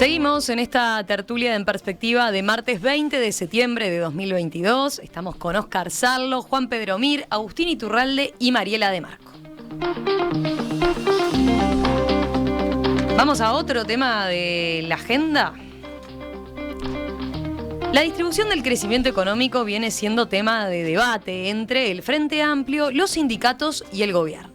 Seguimos en esta tertulia de En Perspectiva de martes 20 de septiembre de 2022. Estamos con Óscar Sarlo, Juan Pedro Mir, Agustín Iturralde y Mariela de Marco. Vamos a otro tema de la agenda. La distribución del crecimiento económico viene siendo tema de debate entre el Frente Amplio, los sindicatos y el gobierno.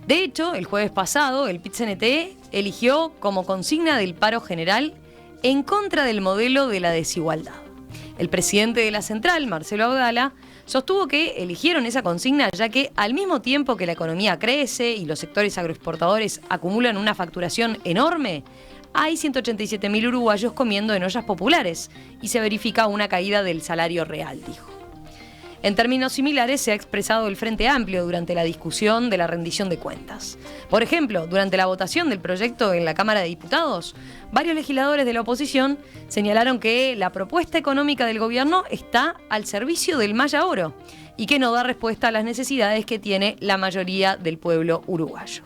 De hecho, el jueves pasado, el PIT-CNT eligió como consigna del paro general en contra del modelo de la desigualdad. El presidente de la central, Marcelo Abdala, sostuvo que eligieron esa consigna ya que al mismo tiempo que la economía crece y los sectores agroexportadores acumulan una facturación enorme, hay 187.000 uruguayos comiendo en ollas populares y se verifica una caída del salario real, dijo. En términos similares se ha expresado el Frente Amplio durante la discusión de la rendición de cuentas. Por ejemplo, durante la votación del proyecto en la Cámara de Diputados, varios legisladores de la oposición señalaron que la propuesta económica del gobierno está al servicio del Maya Oro y que no da respuesta a las necesidades que tiene la mayoría del pueblo uruguayo.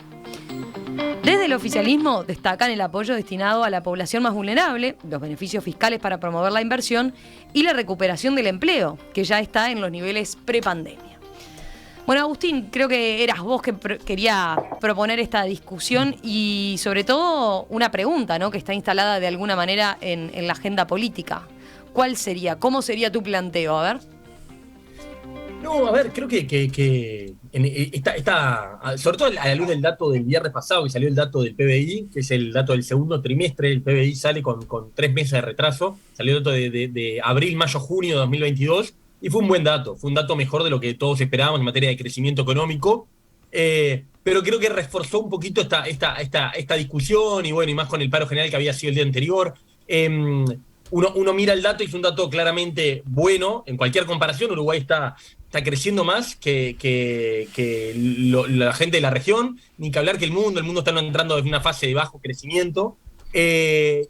Desde el oficialismo destacan el apoyo destinado a la población más vulnerable, los beneficios fiscales para promover la inversión y la recuperación del empleo, que ya está en los niveles prepandemia. Bueno, Agustín, creo que eras vos que quería proponer esta discusión y sobre todo una pregunta, ¿no?, que está instalada de alguna manera en la agenda política. ¿Cuál sería? ¿Cómo sería tu planteo? A ver. No, a ver, creo que sobre todo a la luz del dato del viernes pasado, que salió el dato del PBI, que es el dato del segundo trimestre. El PBI sale con 3 meses de retraso, salió el dato de abril, mayo, junio de 2022, y fue un buen dato, fue un dato mejor de lo que todos esperábamos en materia de crecimiento económico, pero creo que reforzó un poquito esta discusión, y bueno, y más con el paro general que había sido el día anterior. Uno mira el dato y es un dato claramente bueno. En cualquier comparación, Uruguay está creciendo más que la gente de la región, ni que hablar que el mundo está entrando en una fase de bajo crecimiento, en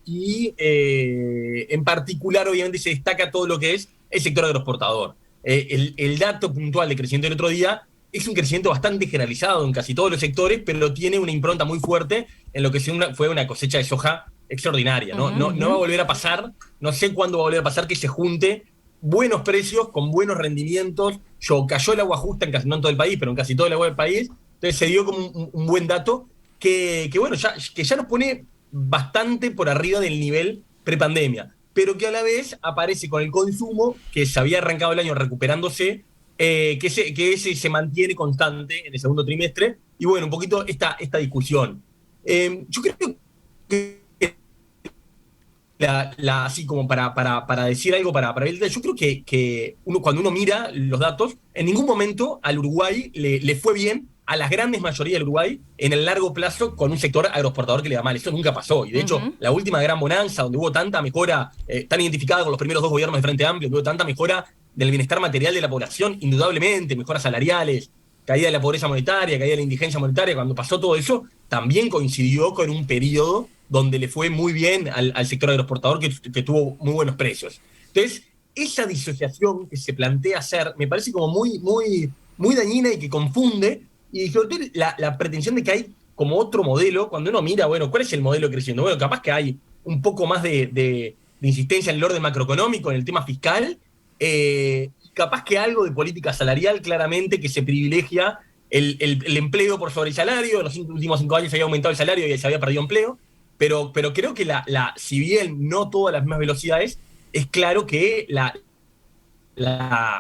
particular obviamente se destaca todo lo que es el sector agroexportador. El dato puntual de crecimiento del otro día es un crecimiento bastante generalizado en casi todos los sectores, pero tiene una impronta muy fuerte en lo que fue una cosecha de soja extraordinaria, ¿no? No va a volver a pasar, no sé cuándo va a volver a pasar que se junte buenos precios con buenos rendimientos. Cayó el agua justa no en todo el país, pero en casi todo el agua del país. Entonces se dio como un buen dato que bueno, ya nos pone bastante por arriba del nivel prepandemia, pero que a la vez aparece con el consumo que se había arrancado el año recuperándose, que ese se mantiene constante en el segundo trimestre. Y bueno, un poquito esta discusión. Yo creo que así como para decir algo, para ver, yo creo que cuando uno mira los datos, en ningún momento al Uruguay le fue bien, a las grandes mayorías del Uruguay, en el largo plazo, con un sector agroexportador que le va mal. Eso nunca pasó. Y de hecho, la última gran bonanza, donde hubo tanta mejora, tan identificada con los primeros 2 gobiernos de Frente Amplio, que hubo tanta mejora del bienestar material de la población, indudablemente, mejoras salariales, caída de la pobreza monetaria, caída de la indigencia monetaria. Cuando pasó todo eso, también coincidió con un periodo donde le fue muy bien al sector agroexportador, que tuvo muy buenos precios. Entonces, esa disociación que se plantea hacer me parece como muy dañina y que confunde, y sobre todo la pretensión de que hay como otro modelo. Cuando uno mira, bueno, ¿cuál es el modelo creciendo? Bueno, capaz que hay un poco más de insistencia en el orden macroeconómico, en el tema fiscal, capaz que algo de política salarial, claramente, que se privilegia el empleo por sobre el salario. En los últimos 5 años se había aumentado el salario y se había perdido empleo. Pero creo que si bien no todas las mismas velocidades, es claro que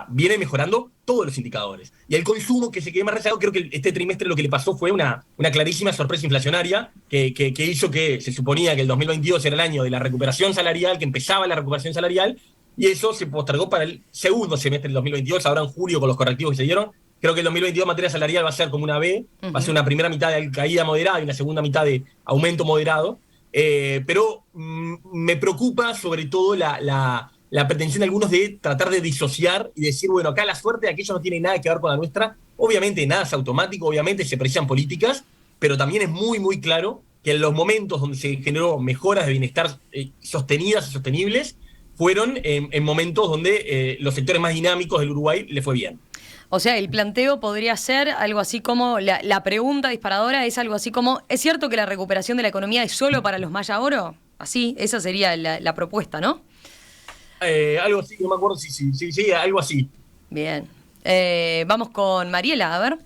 viene mejorando todos los indicadores. Y el consumo, que se quede más rezagado, creo que este trimestre lo que le pasó fue una clarísima sorpresa inflacionaria que hizo que se suponía que el 2022 era el año de la recuperación salarial, que empezaba la recuperación salarial, y eso se postergó para el segundo semestre del 2022, ahora en julio con los correctivos que se dieron. Creo que el 2022 en materia salarial va a ser como una V, va a ser una primera mitad de caída moderada y una segunda mitad de aumento moderado. Pero me preocupa sobre todo la pretensión de algunos de tratar de disociar y decir, bueno, acá la suerte de aquellos no tiene nada que ver con la nuestra. Obviamente nada es automático, obviamente se precisan políticas, pero también es muy claro que en los momentos donde se generó mejoras de bienestar sostenidas y sostenibles, fueron en momentos donde los sectores más dinámicos del Uruguay le fue bien. O sea, el planteo podría ser algo así como, la pregunta disparadora es algo así como, ¿es cierto que la recuperación de la economía es solo para los Maya Oro? Así, esa sería la propuesta, ¿no? Algo así, no me acuerdo sí, algo así. Bien. Vamos con Mariela, a ver.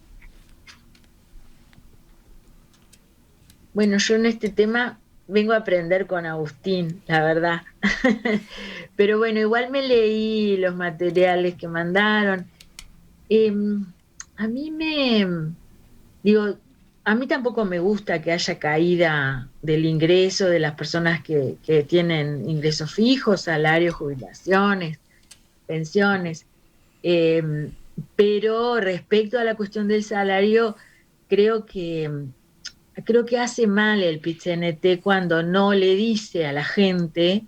Bueno, yo en este tema vengo a aprender con Agustín, la verdad. Pero bueno, igual me leí los materiales que mandaron. Em, a mí digo, a mí tampoco me gusta que haya caída del ingreso de las personas que tienen ingresos fijos, salarios, jubilaciones, pensiones. Em, pero respecto a la cuestión del salario, creo que creo que hace mal el PIT-CNT cuando no le dice a la gente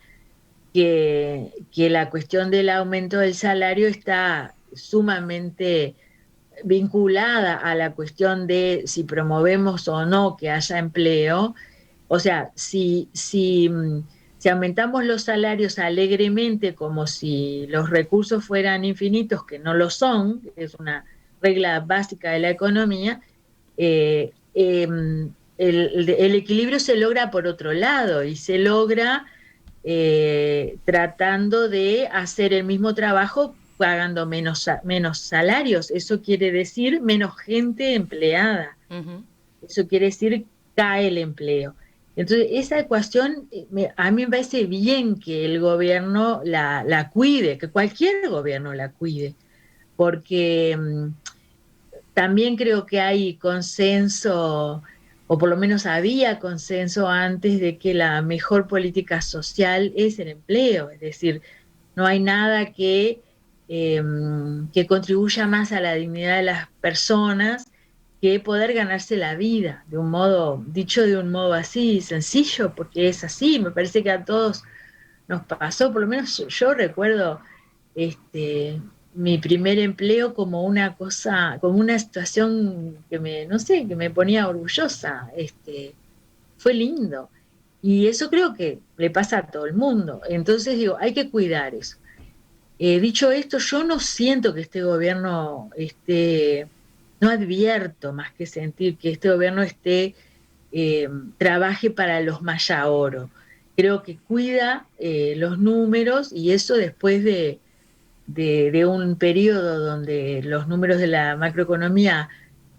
que la cuestión del aumento del salario está sumamente vinculada a la cuestión de si promovemos o no que haya empleo. O sea, si aumentamos los salarios alegremente como si los recursos fueran infinitos, que no lo son, es una regla básica de la economía, eh, eh, el equilibrio se logra por otro lado y se logra tratando de hacer el mismo trabajo pagando menos salarios. Eso quiere decir menos gente empleada. Ujú. Eso quiere decir cae el empleo. Entonces, esa ecuación a mí me parece bien que el gobierno la cuide, que cualquier gobierno la cuide, porque también creo que hay consenso, o por lo menos había consenso antes de que la mejor política social es el empleo, es decir, no hay nada que contribuya más a la dignidad de las personas que poder ganarse la vida, de un modo, dicho de un modo así, sencillo, porque es así, me parece que a todos nos pasó, por lo menos yo recuerdo este, mi primer empleo como una cosa, como una situación que no sé, que me ponía orgullosa, fue lindo. Y eso creo que le pasa a todo el mundo. Entonces digo, hay que cuidar eso. Dicho esto, yo no siento que este gobierno no advierto más que sentir que este gobierno trabaje para los Mayaoro. Creo que cuida los números y eso después de un periodo donde los números de la macroeconomía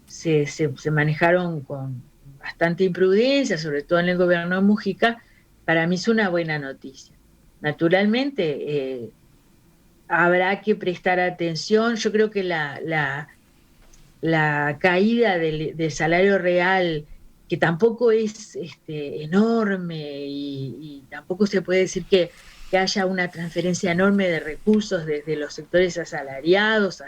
se manejaron con bastante imprudencia, sobre todo en el gobierno de Mujica, para mí es una buena noticia. Naturalmente, habrá que prestar atención. Yo creo que la caída del salario real, que tampoco es enorme y tampoco se puede decir que haya una transferencia enorme de recursos desde los sectores asalariados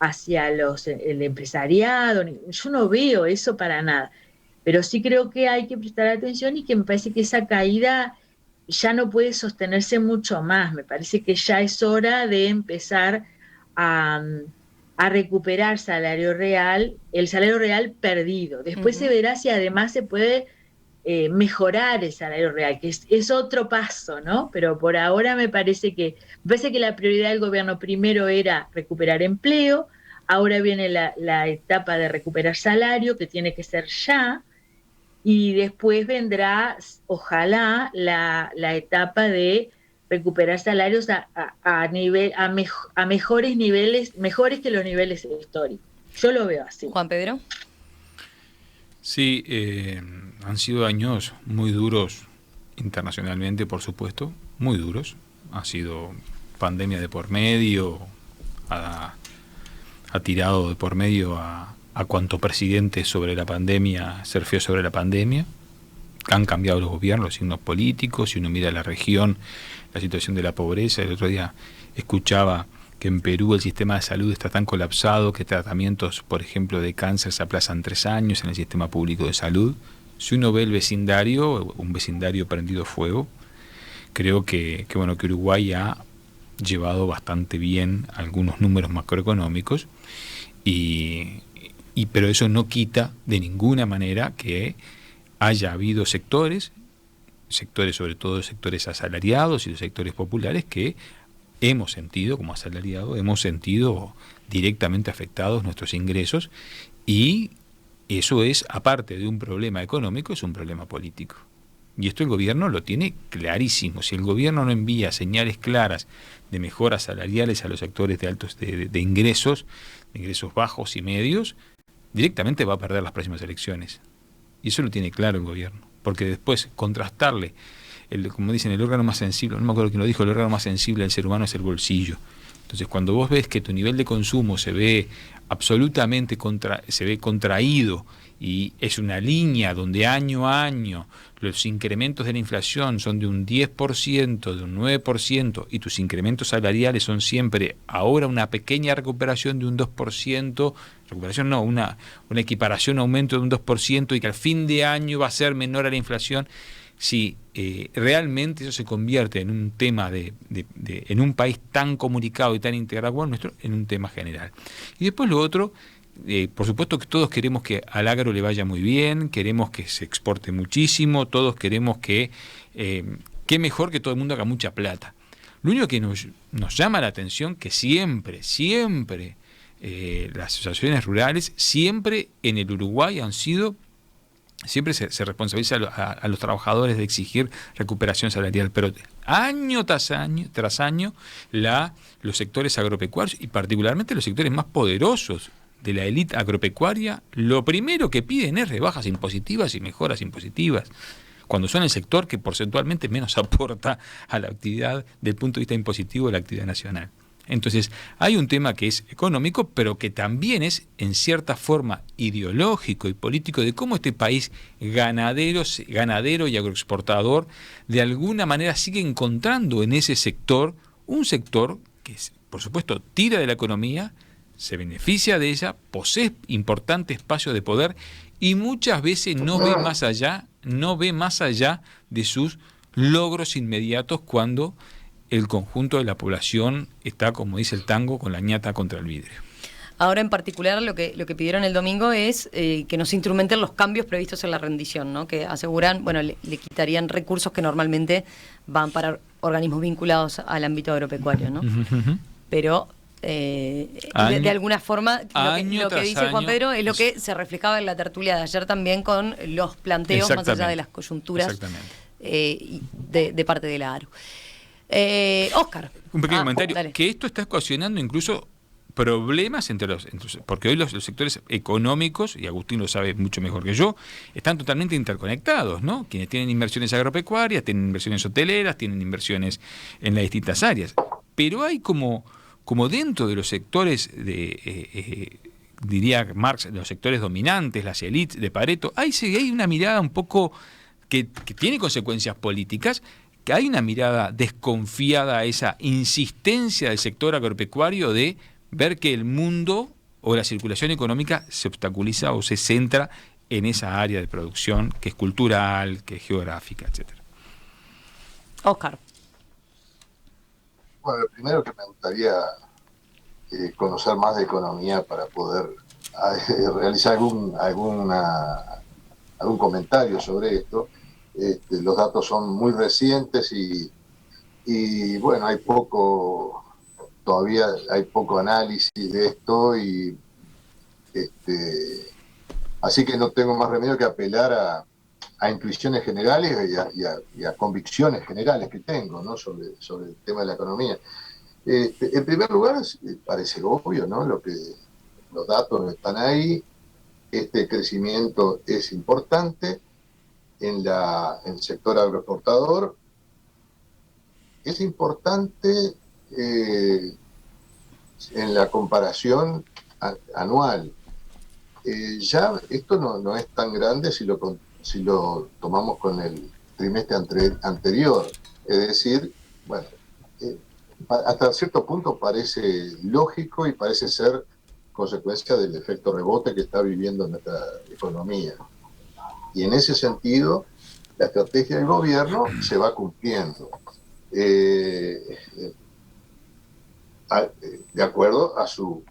hacia el empresariado. Yo no veo eso para nada, pero sí creo que hay que prestar atención y que me parece que esa caída ya no puede sostenerse mucho más. Me parece que ya es hora de empezar a, a recuperar el salario real perdido. Después se verá si además se puede mejorar el salario real, que es otro paso, ¿no? Pero por ahora me parece que la prioridad del gobierno primero era recuperar empleo, ahora viene la etapa de recuperar salario, que tiene que ser ya, y después vendrá, ojalá, la etapa de recuperar salarios a mejores niveles, mejores que los niveles históricos. Yo lo veo así. Juan Pedro. Sí, han sido años muy duros internacionalmente, por supuesto, muy duros. Ha sido pandemia de por medio, ha tirado de por medio a cuanto presidente sobre la pandemia surfeó sobre la pandemia. Han cambiado los gobiernos, los signos políticos. Si uno mira la región, la situación de la pobreza. El otro día escuchaba que en Perú el sistema de salud está tan colapsado que tratamientos, por ejemplo, de cáncer se aplazan 3 años en el sistema público de salud. Si uno ve el vecindario, un vecindario prendido fuego, creo que Uruguay ha llevado bastante bien algunos números macroeconómicos, pero eso no quita de ninguna manera que haya habido sectores, sobre todo sectores asalariados y los sectores populares, que hemos sentido, como asalariados, hemos sentido directamente afectados nuestros ingresos, y eso es, aparte de un problema económico, es un problema político. Y esto el gobierno lo tiene clarísimo. Si el gobierno no envía señales claras de mejoras salariales a los sectores de altos de ingresos bajos y medios, directamente va a perder las próximas elecciones. Y eso lo tiene claro el gobierno. Porque después contrastarle, como dicen, el órgano más sensible, no me acuerdo quién lo dijo, el órgano más sensible del ser humano es el bolsillo. Entonces, cuando vos ves que tu nivel de consumo se ve absolutamente contraído, y es una línea donde año a año los incrementos de la inflación son de un 10%, de un 9%, y tus incrementos salariales son siempre ahora una pequeña recuperación de un 2%, recuperación no, una equiparación, aumento de un 2%, y que al fin de año va a ser menor a la inflación. Si realmente eso se convierte en un tema en un país tan comunicado y tan integrado como el nuestro, en un tema general. Y después lo otro, por supuesto que todos queremos que al agro le vaya muy bien, queremos que se exporte muchísimo, todos queremos que mejor que todo el mundo haga mucha plata. Lo único que nos llama la atención que siempre las asociaciones rurales, siempre en el Uruguay han sido, siempre se responsabiliza a los trabajadores de exigir recuperación salarial, pero año tras año los sectores agropecuarios, y particularmente los sectores más poderosos de la élite agropecuaria, lo primero que piden es rebajas impositivas y mejoras impositivas, cuando son el sector que porcentualmente menos aporta a la actividad desde el punto de vista impositivo de la actividad nacional. Entonces, hay un tema que es económico, pero que también es, en cierta forma, ideológico y político, de cómo este país ganadero y agroexportador, de alguna manera sigue encontrando en ese sector, un sector que, por supuesto, tira de la economía, se beneficia de ella, posee importante espacio de poder y muchas veces no ve más allá de sus logros inmediatos cuando el conjunto de la población está, como dice el tango, con la ñata contra el vidrio. Ahora, en particular, lo que pidieron el domingo es que no se instrumenten los cambios previstos en la rendición, ¿no? Que aseguran, le quitarían recursos que normalmente van para organismos vinculados al ámbito agropecuario, ¿no? Pero de alguna forma lo que dice Juan Pedro es lo que se reflejaba en la tertulia de ayer también con los planteos más allá de las coyunturas de parte de la ARU. Óscar. Un pequeño comentario. Dale. Que esto está ocasionando incluso problemas porque hoy los sectores económicos, y Agustín lo sabe mucho mejor que yo, están totalmente interconectados, ¿no? Quienes tienen inversiones agropecuarias, tienen inversiones hoteleras, tienen inversiones en las distintas áreas. Pero hay como dentro de los sectores diría Marx, los sectores dominantes, las élites de Pareto, hay una mirada un poco que tiene consecuencias políticas, que hay una mirada desconfiada a esa insistencia del sector agropecuario de ver que el mundo o la circulación económica se obstaculiza o se centra en esa área de producción que es cultural, que es geográfica, etcétera. Óscar. Bueno, lo primero que me gustaría conocer más de economía para poder realizar algún comentario sobre esto. Los datos son muy recientes y bueno, todavía hay poco análisis de esto y así que no tengo más remedio que apelar a intuiciones generales y a convicciones generales que tengo, ¿no? sobre el tema de la economía. En primer lugar, parece obvio, ¿no? Los datos están ahí, este crecimiento es importante en el sector agroexportador, es importante en la comparación anual. Ya esto no es tan grande si lo tomamos con el trimestre anterior, es decir, bueno, hasta cierto punto parece lógico y parece ser consecuencia del efecto rebote que está viviendo nuestra economía. Y en ese sentido, la estrategia del gobierno se va cumpliendo, de acuerdo a su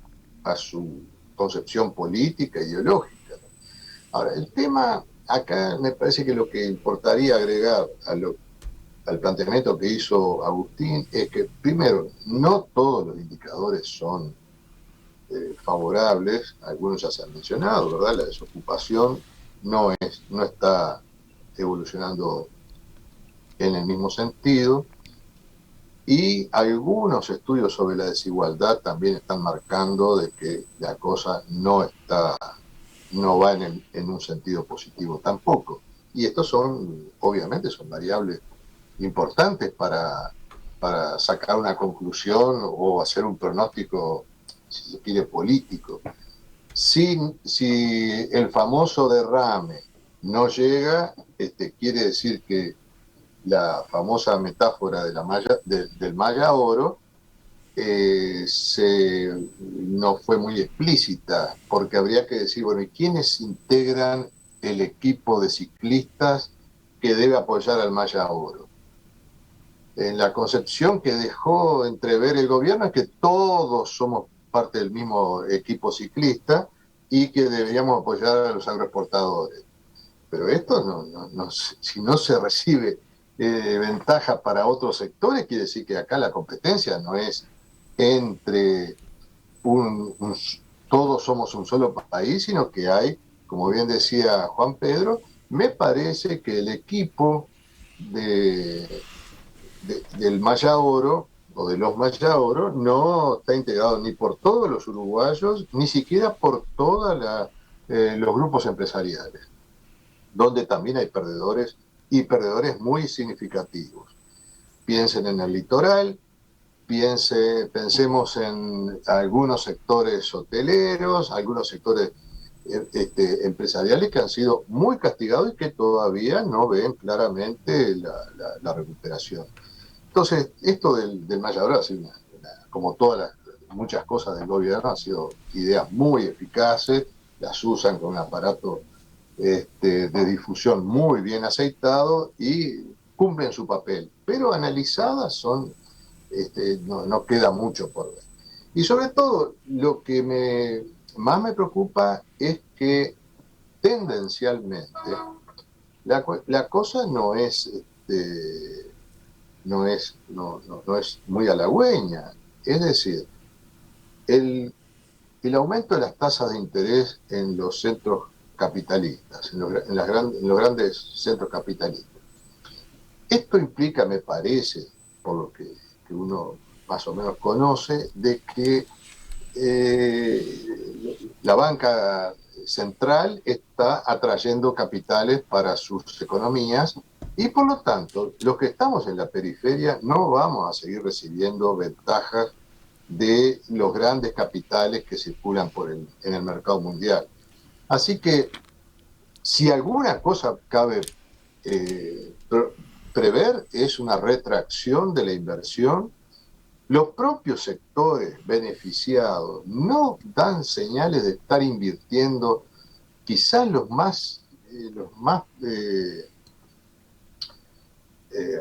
concepción política, ideológica. Ahora, el tema acá me parece que lo que importaría agregar al planteamiento que hizo Agustín es que, primero, no todos los indicadores son favorables, algunos ya se han mencionado, ¿verdad? La desocupación no está evolucionando en el mismo sentido, y algunos estudios sobre la desigualdad también están marcando de que la cosa no va en un sentido positivo tampoco. Y estos obviamente son variables importantes para sacar una conclusión o hacer un pronóstico, si se quiere, político. Si el famoso derrame no llega, quiere decir que la famosa metáfora de del Maya Oro no fue muy explícita, porque habría que decir, bueno, ¿y quiénes integran el equipo de ciclistas que debe apoyar al Maya Oro? En la concepción que dejó entrever el gobierno es que todos somos parte del mismo equipo ciclista y que deberíamos apoyar a los agroexportadores. Pero esto si no se recibe ventaja para otros sectores, quiere decir que acá la competencia no es entre todos somos un solo país, sino que hay, como bien decía Juan Pedro, me parece que el equipo del Maya Oro o de los Maya Oro no está integrado ni por todos los uruguayos, ni siquiera por todos los grupos empresariales, donde también hay perdedores y perdedores muy significativos. Piensen en el litoral, pensemos en algunos sectores hoteleros, algunos sectores empresariales que han sido muy castigados y que todavía no ven claramente la recuperación. Entonces, esto del Maya Oro ha sido, como muchas cosas del gobierno, han sido ideas muy eficaces, las usan con un aparato de difusión muy bien aceitado y cumplen su papel, pero analizadas no queda mucho por ver. Y sobre todo, lo que más me preocupa es que tendencialmente la cosa no es muy halagüeña. Es decir, el aumento de las tasas de interés en los centros capitalistas, en los grandes centros capitalistas. Esto implica, me parece, por lo que uno más o menos conoce, de que la banca central está atrayendo capitales para sus economías y por lo tanto los que estamos en la periferia no vamos a seguir recibiendo ventajas de los grandes capitales que circulan en el mercado mundial. Así que si alguna cosa cabe prever es una retracción de la inversión. Los propios sectores beneficiados no dan señales de estar invirtiendo, quizás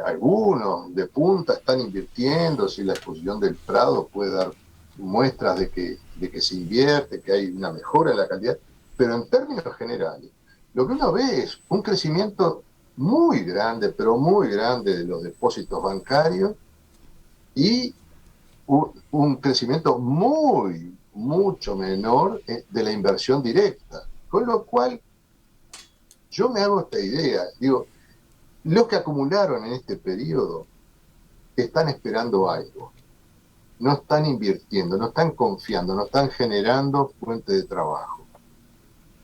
algunos de punta están invirtiendo, si la exposición del Prado puede dar muestras de que se invierte, que hay una mejora en la calidad, pero en términos generales, lo que uno ve es un crecimiento muy grande, pero muy grande de los depósitos bancarios y un crecimiento mucho menor de la inversión directa. Con lo cual, yo me hago esta idea, digo, los que acumularon en este periodo están esperando algo, no están invirtiendo, no están confiando, no están generando fuentes de trabajo.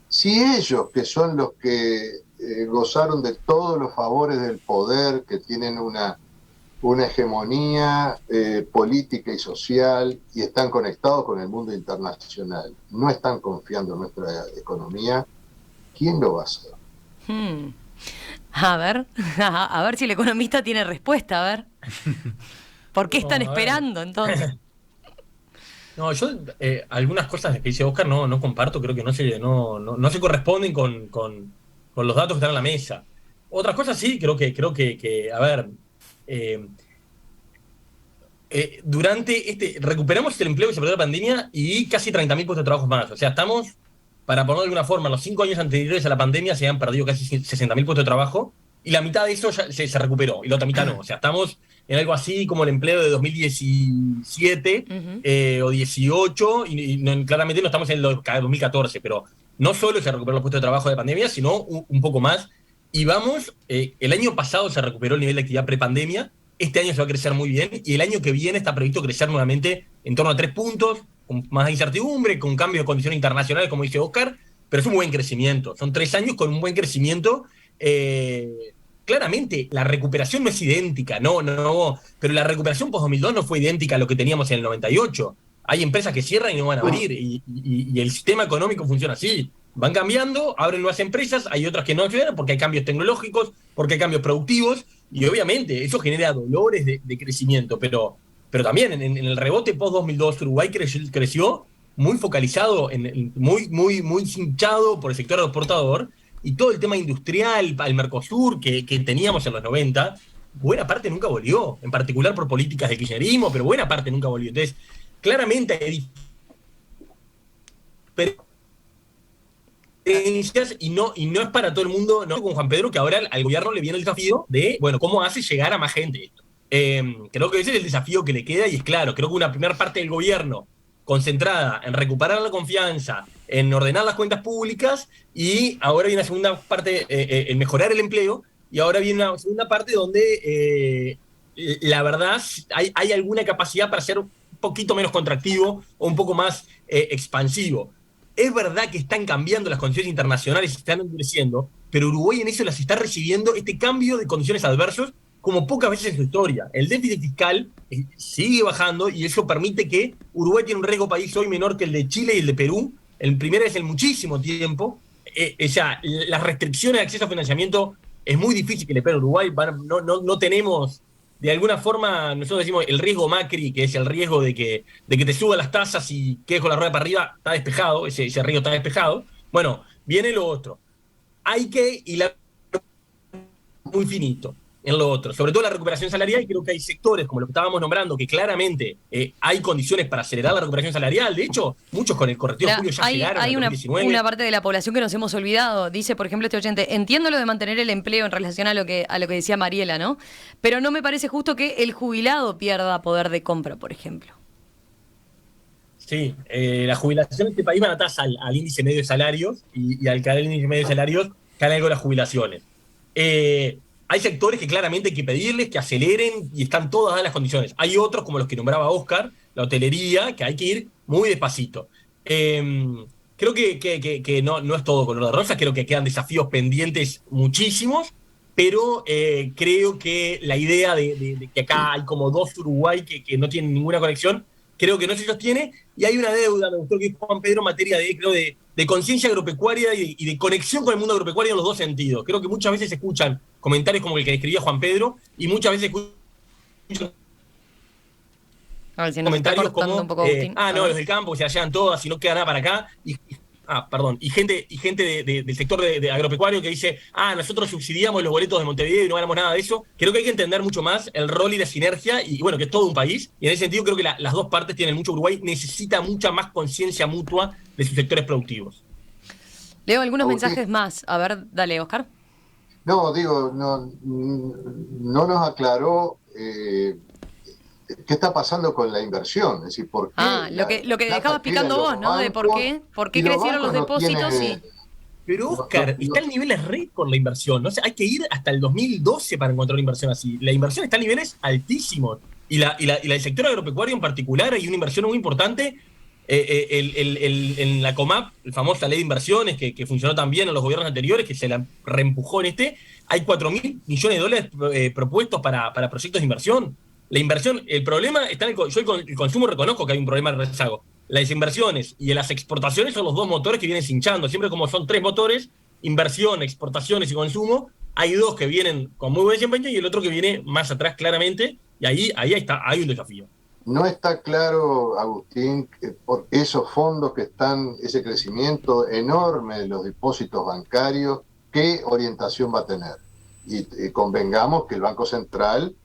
Si ellos, que son los que gozaron de todos los favores del poder, que tienen una hegemonía política y social y están conectados con el mundo internacional, no están confiando en nuestra economía, ¿quién lo va a hacer? A ver si el economista tiene respuesta, a ver. ¿Por qué están esperando entonces? No, yo algunas cosas que dice Oscar no comparto, creo que no se corresponden con los datos que están en la mesa. Otras cosas sí, creo que a ver, recuperamos el empleo que se perdió en la pandemia y casi 30.000 puestos de trabajo más. O sea, estamos, para ponerlo de alguna forma, en los 5 años anteriores a la pandemia se han perdido casi 60.000 puestos de trabajo y la mitad de eso ya se recuperó y la otra mitad no. O sea, estamos en algo así como el empleo de 2017 o 18 y claramente no estamos en el 2014, pero no solo se recuperó los puestos de trabajo de pandemia, sino un poco más. Y vamos, el año pasado se recuperó el nivel de actividad prepandemia, este año se va a crecer muy bien, y el año que viene está previsto crecer nuevamente en torno a 3 puntos, con más incertidumbre, con cambio de condiciones internacionales, como dice Oscar, pero es un buen crecimiento. Son 3 años con un buen crecimiento. Claramente, la recuperación no es idéntica, no, pero la recuperación post-2002 no fue idéntica a lo que teníamos en el 98. Hay empresas que cierran y no van a abrir, y el sistema económico funciona así. Van cambiando, abren nuevas empresas, hay otras que no acceden porque hay cambios tecnológicos, porque hay cambios productivos, y obviamente eso genera dolores de crecimiento, pero también en el rebote post-2002 Uruguay creció muy focalizado, muy hinchado por el sector agroexportador, y todo el tema industrial, el Mercosur que teníamos en los 90, buena parte nunca volvió, en particular por políticas de kirchnerismo, pero buena parte nunca volvió. Entonces, claramente hay diferencias y no es para todo el mundo, no con Juan Pedro, que ahora al gobierno le viene el desafío de, bueno, ¿cómo hace llegar a más gente esto? Creo que ese es el desafío que le queda, y es claro, creo que una primera parte del gobierno concentrada en recuperar la confianza, en ordenar las cuentas públicas, y ahora viene una segunda parte en mejorar el empleo, y ahora viene una segunda parte donde la verdad hay alguna capacidad para ser un poquito menos contractivo o un poco más expansivo. Es verdad que están cambiando las condiciones internacionales, se están endureciendo, pero Uruguay en eso las está recibiendo, este cambio de condiciones adversas, como pocas veces en su historia. El déficit fiscal sigue bajando, y eso permite que Uruguay tiene un riesgo país hoy menor que el de Chile y el de Perú. El primero es en muchísimo tiempo. Las restricciones de acceso a financiamiento es muy difícil que le peguen a Uruguay. No tenemos, de alguna forma, nosotros decimos el riesgo Macri, que es el riesgo de que te suban las tasas y quedes con la rueda para arriba, está despejado, ese riesgo está despejado. Bueno, viene lo otro. Hay que hilar muy finito en lo otro, sobre todo la recuperación salarial, y creo que hay sectores, como lo que estábamos nombrando, que claramente hay condiciones para acelerar la recuperación salarial. De hecho, muchos con el correctivo de julio ya llegaron hay en 2019. una parte de la población que nos hemos olvidado. Dice, por ejemplo, este oyente, entiendo lo de mantener el empleo en relación a lo que decía Mariela, ¿no? Pero no me parece justo que el jubilado pierda poder de compra, por ejemplo. Sí, la jubilación en este país van atadas al índice medio de salarios, y al caer el índice medio de salarios caen algo las jubilaciones. Hay sectores que claramente hay que pedirles que aceleren, y están todas dadas las condiciones. Hay otros, como los que nombraba Oscar, la hotelería, que hay que ir muy despacito. Creo que no es todo color de rosas, creo que quedan desafíos pendientes muchísimos, pero creo que la idea de que acá hay como dos Uruguay que no tienen ninguna conexión, creo que no se sostiene, y hay una deuda, me gustó que dijo Juan Pedro, en materia de conciencia agropecuaria y de conexión con el mundo agropecuario en los dos sentidos. Creo que muchas veces se escuchan comentarios como el que describía Juan Pedro, y muchas veces escuchan comentarios como, los del campo, se la llevan todas y no queda nada para acá, y gente del sector de agropecuario que dice, nosotros subsidiamos los boletos de Montevideo y no ganamos nada de eso. Creo que hay que entender mucho más el rol y la sinergia, y bueno, que es todo un país, y en ese sentido creo que las dos partes tienen mucho. Uruguay necesita mucha más conciencia mutua de sus sectores productivos. Leo algunos mensajes más. A ver, dale, Oscar. No, digo, no nos aclaró qué está pasando con la inversión. Es decir, ¿por qué lo que dejabas picando vos, ¿no? De por qué crecieron los depósitos. Pero Oscar, está en niveles récord la inversión. No sé, hay que ir hasta el 2012 para encontrar una inversión así. La inversión está en niveles altísimos. Y el sector agropecuario en particular, hay una inversión muy importante. En la COMAP, la famosa ley de inversiones que funcionó tan bien en los gobiernos anteriores, que se la reempujó en hay 4.000 millones de dólares propuestos para proyectos de inversión. La inversión, el problema está en el consumo. Reconozco que hay un problema de rezago. Las inversiones y las exportaciones son los dos motores que vienen cinchando. Siempre, como son tres motores, inversión, exportaciones y consumo, hay dos que vienen con muy buen desempeño y el otro que viene más atrás claramente, y ahí hay un desafío. No está claro, Agustín, por esos fondos que están, ese crecimiento enorme de los depósitos bancarios, qué orientación va a tener. Y convengamos que el Banco Central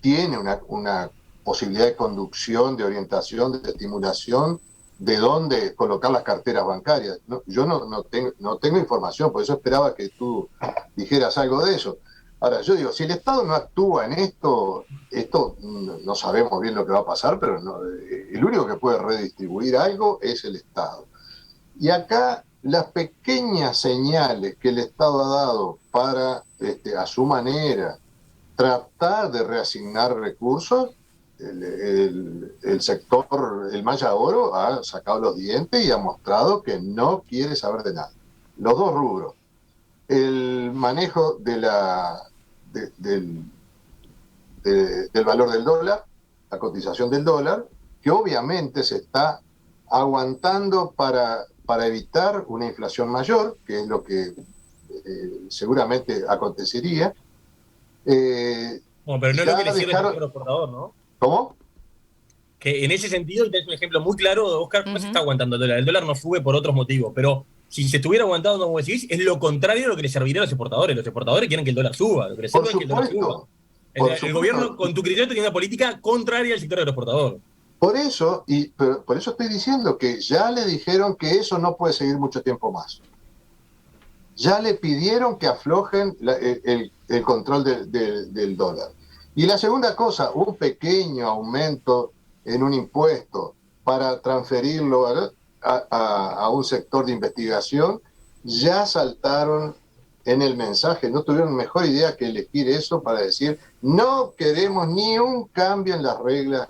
tiene una posibilidad de conducción, de orientación, de estimulación, de dónde colocar las carteras bancarias. Yo no tengo información, por eso esperaba que tú dijeras algo de eso. Ahora, yo digo, si el Estado no actúa en esto no sabemos bien lo que va a pasar, pero el único que puede redistribuir algo es el Estado. Y acá las pequeñas señales que el Estado ha dado para, a su manera, tratar de reasignar recursos, el sector, el Maya Oro, ha sacado los dientes y ha mostrado que no quiere saber de nada. Los dos rubros. El manejo del valor del dólar, la cotización del dólar, que obviamente se está aguantando para evitar una inflación mayor, que es lo que seguramente acontecería. Bueno, pero no es lo que le sirve al sector exportador, ¿no? ¿Cómo? Que en ese sentido, y tenés un ejemplo muy claro de Oscar, no se está aguantando el dólar. El dólar no sube por otros motivos, pero si se estuviera aguantando, como decís, es lo contrario de lo que le serviría a los exportadores. Los exportadores quieren que el dólar suba, lo que les sirve es que el dólar suba. El gobierno, con tu criterio, tiene una política contraria al sector agroexportador. Por eso estoy diciendo que ya le dijeron que eso no puede seguir mucho tiempo más. Ya le pidieron que aflojen el control del dólar. Y la segunda cosa, un pequeño aumento en un impuesto para transferirlo a un sector de investigación, ya saltaron en el mensaje, no tuvieron mejor idea que elegir eso para decir, no queremos ni un cambio en las reglas,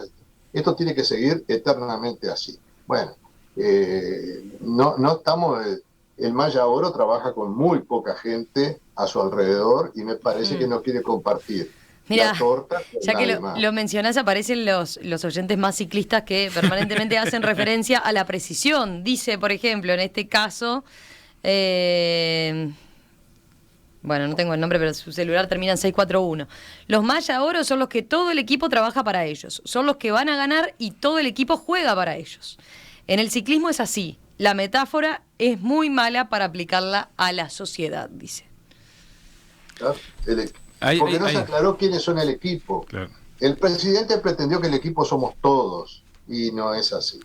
esto tiene que seguir eternamente así. Bueno, no estamos, el Maya Oro trabaja con muy poca gente a su alrededor y me parece que no quiere compartir. Mira, ya que lo mencionás, aparecen los oyentes más ciclistas que permanentemente hacen referencia a la precisión. Dice, por ejemplo, en este caso, bueno, no tengo el nombre, pero su celular termina en 641. Los Maya Oro son los que todo el equipo trabaja para ellos. Son los que van a ganar y todo el equipo juega para ellos. En el ciclismo es así. La metáfora es muy mala para aplicarla a la sociedad, dice. Porque no se aclaró quiénes son el equipo. Claro. El presidente pretendió que el equipo somos todos y no es así.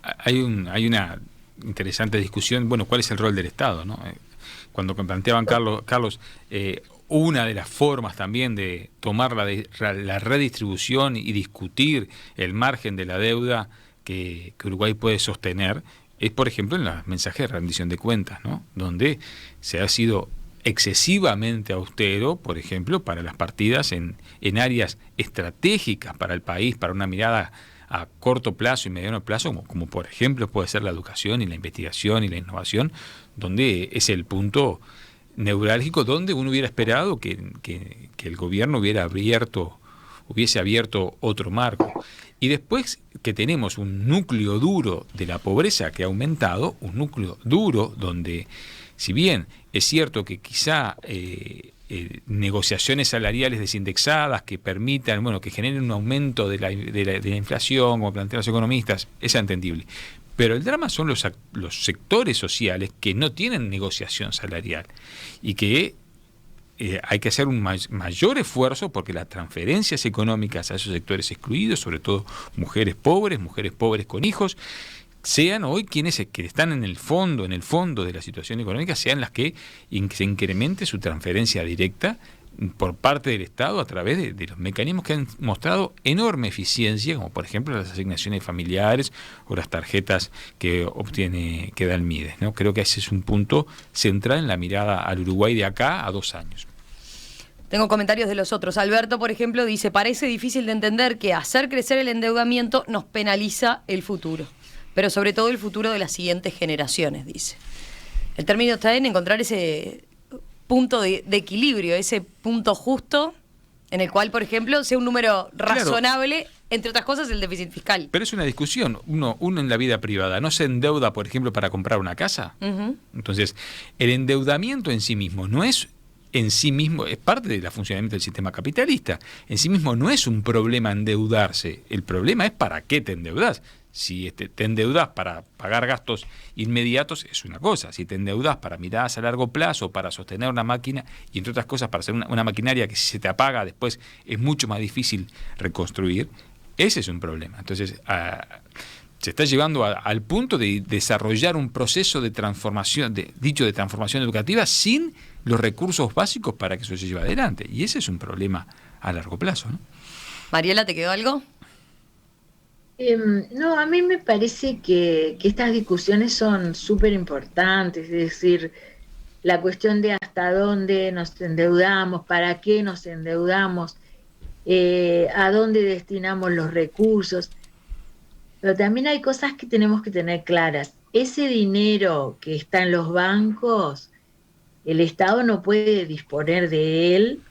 Hay una interesante discusión, bueno, ¿cuál es el rol del Estado, no? Cuando planteaban Carlos, una de las formas también de tomar la redistribución y discutir el margen de la deuda que Uruguay puede sostener es, por ejemplo, en los mensajes de rendición de cuentas, ¿no? Donde se ha sido excesivamente austero, por ejemplo, para las partidas en áreas estratégicas para el país, para una mirada a corto plazo y mediano plazo, como por ejemplo puede ser la educación y la investigación y la innovación, donde es el punto neurálgico donde uno hubiera esperado que el gobierno hubiese abierto otro marco. Y después que tenemos un núcleo duro de la pobreza que ha aumentado, un núcleo duro donde, si bien es cierto que quizá negociaciones salariales desindexadas que permitan, que generen un aumento de la inflación, como plantean los economistas, es entendible. Pero el drama son los sectores sociales que no tienen negociación salarial y que hay que hacer un mayor esfuerzo porque las transferencias económicas a esos sectores excluidos, sobre todo mujeres pobres con hijos, sean hoy quienes que están en el fondo de la situación económica, sean las que se incremente su transferencia directa por parte del Estado a través de los mecanismos que han mostrado enorme eficiencia, como por ejemplo las asignaciones familiares o las tarjetas que da el MIDES, ¿no? Creo que ese es un punto central en la mirada al Uruguay de acá a 2 años. Tengo comentarios de los otros. Alberto, por ejemplo, dice, parece difícil de entender que hacer crecer el endeudamiento nos penaliza el futuro, pero sobre todo el futuro de las siguientes generaciones, dice. El término está en encontrar ese punto de equilibrio, ese punto justo en el cual, por ejemplo, sea un número razonable, claro, entre otras cosas, el déficit fiscal. Pero es una discusión. Uno en la vida privada no se endeuda, por ejemplo, para comprar una casa. Uh-huh. Entonces, el endeudamiento en sí mismo no es es parte del funcionamiento del sistema capitalista. En sí mismo no es un problema endeudarse. El problema es para qué te endeudas. Si te endeudas para pagar gastos inmediatos, es una cosa. Si te endeudas para miradas a largo plazo, para sostener una máquina y, entre otras cosas, para hacer una maquinaria que si se te apaga después es mucho más difícil reconstruir, ese es un problema. Entonces, se está llevando al punto de desarrollar un proceso de transformación, de transformación educativa sin los recursos básicos para que eso se lleve adelante. Y ese es un problema a largo plazo, ¿no? Mariela, ¿te quedó algo? No, a mí me parece que estas discusiones son súper importantes, es decir, la cuestión de hasta dónde nos endeudamos, para qué nos endeudamos, a dónde destinamos los recursos, pero también hay cosas que tenemos que tener claras. Ese dinero que está en los bancos, el Estado no puede disponer de él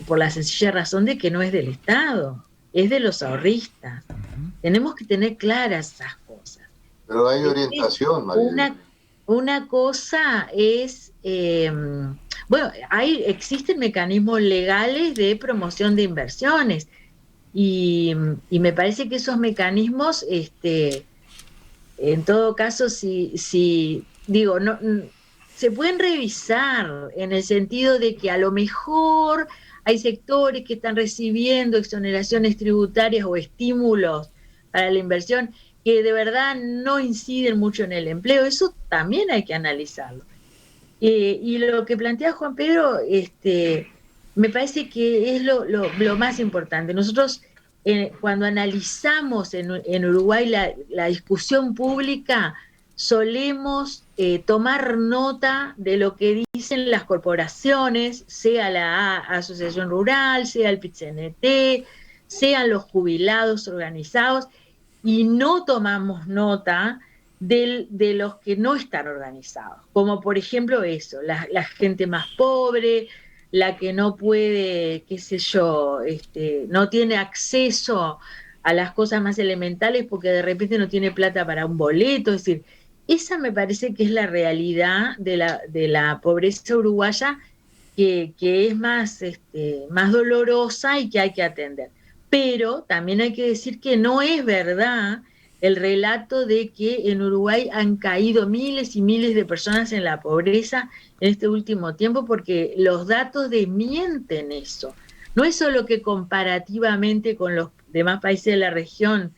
por la sencilla razón de que no es del Estado, es de los ahorristas. Tenemos que tener claras esas cosas. Pero hay orientación, María. Una cosa es, bueno, existen mecanismos legales de promoción de inversiones y me parece que esos mecanismos, en todo caso, si digo, no, se pueden revisar en el sentido de que a lo mejor hay sectores que están recibiendo exoneraciones tributarias o estímulos para la inversión que de verdad no inciden mucho en el empleo. Eso también hay que analizarlo. Y lo que plantea Juan Pedro, me parece que es lo más importante. Nosotros, cuando analizamos en Uruguay la discusión pública, solemos tomar nota de lo que dicen las corporaciones, sea la Asociación Rural, sea el PIT-CNT, sean los jubilados organizados, y no tomamos nota de los que no están organizados, como por ejemplo eso, la gente más pobre, la que no puede, qué sé yo, no tiene acceso a las cosas más elementales porque de repente no tiene plata para un boleto. Es decir, esa me parece que es la realidad de la pobreza uruguaya, que es más dolorosa y que hay que atender. Pero también hay que decir que no es verdad el relato de que en Uruguay han caído miles y miles de personas en la pobreza en este último tiempo, porque los datos desmienten eso. No es solo que comparativamente con los demás países de la región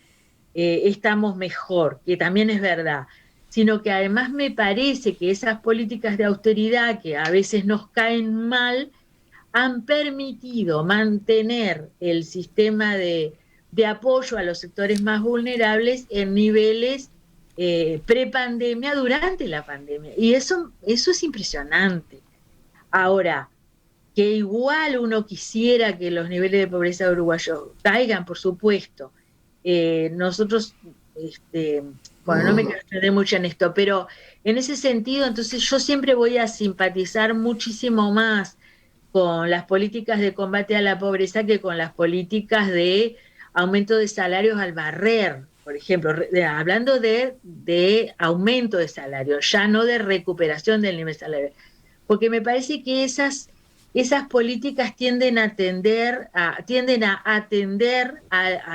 estamos mejor, que también es verdad, sino que además me parece que esas políticas de austeridad que a veces nos caen mal han permitido mantener el sistema de apoyo a los sectores más vulnerables en niveles prepandemia durante la pandemia. Y eso es impresionante. Ahora, que igual uno quisiera que los niveles de pobreza uruguayos caigan, por supuesto. Nosotros, bueno, no me quiero extender mucho en esto, pero en ese sentido, entonces yo siempre voy a simpatizar muchísimo más con las políticas de combate a la pobreza que con las políticas de aumento de salarios al barrer, por ejemplo, hablando de aumento de salario, ya no de recuperación del nivel salarial, porque me parece que esas políticas tienden a atender, a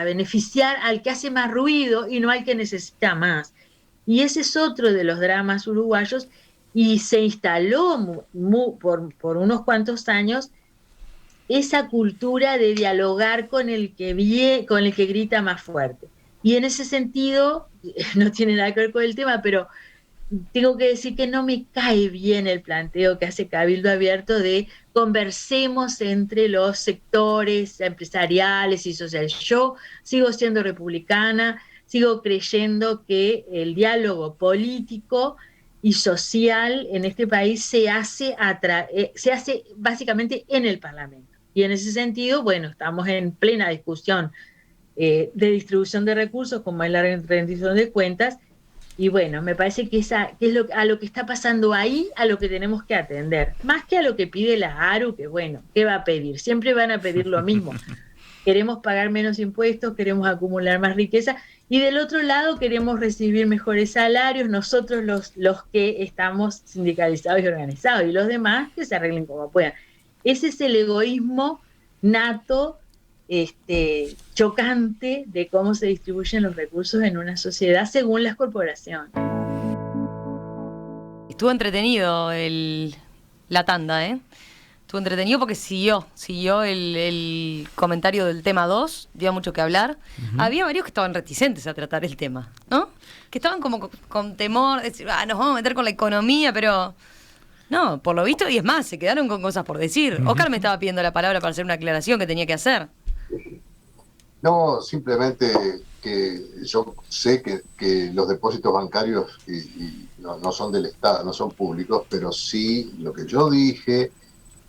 beneficiar al que hace más ruido y no al que necesita más. Y ese es otro de los dramas uruguayos, y se instaló por unos cuantos años esa cultura de dialogar con el que grita más fuerte. Y en ese sentido, no tiene nada que ver con el tema, pero tengo que decir que no me cae bien el planteo que hace Cabildo Abierto de conversemos entre los sectores empresariales y sociales. Yo sigo siendo republicana, sigo creyendo que el diálogo político y social en este país se hace básicamente en el Parlamento. Y en ese sentido, bueno, estamos en plena discusión de distribución de recursos, como es la rendición de cuentas, y bueno, me parece que es a lo que está pasando ahí, a lo que tenemos que atender, más que a lo que pide la ARU, que bueno, ¿qué va a pedir? Siempre van a pedir lo mismo. Queremos pagar menos impuestos, queremos acumular más riqueza, y del otro lado queremos recibir mejores salarios, nosotros los que estamos sindicalizados y organizados, y los demás que se arreglen como puedan. Ese es el egoísmo nato, chocante de cómo se distribuyen los recursos en una sociedad según las corporaciones. Estuvo entretenido la tanda, ¿eh? Estuvo entretenido porque siguió el comentario del tema 2, dio mucho que hablar. Uh-huh. Había varios que estaban reticentes a tratar el tema, ¿no? Que estaban como con temor, de decir, nos vamos a meter con la economía, pero no, por lo visto, y es más, se quedaron con cosas por decir. Uh-huh. Oscar me estaba pidiendo la palabra para hacer una aclaración que tenía que hacer. No, simplemente que yo sé que los depósitos bancarios no son del Estado, no son públicos, pero sí lo que yo dije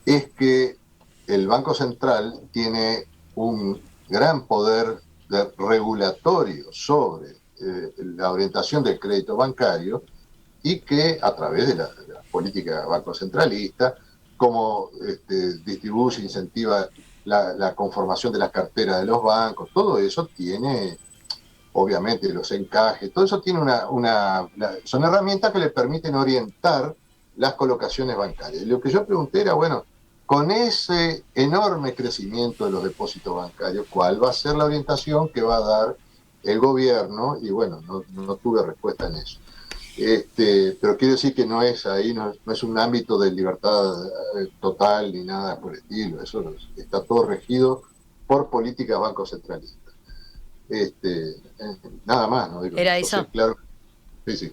es que el Banco Central tiene un gran poder regulatorio sobre la orientación del crédito bancario y que a través de la política banco centralista, como distribuye, incentiva la conformación de las carteras de los bancos, todo eso tiene, obviamente, los encajes, todo eso tiene son herramientas que le permiten orientar las colocaciones bancarias. Y lo que yo pregunté era, bueno, con ese enorme crecimiento de los depósitos bancarios, ¿cuál va a ser la orientación que va a dar el gobierno? Y bueno, no tuve respuesta en eso. Pero quiero decir que no es ahí, no es un ámbito de libertad total ni nada por el estilo. Eso está todo regido por políticas bancos centralistas. Nada más, ¿no? Digo, Era eso. claro, sí.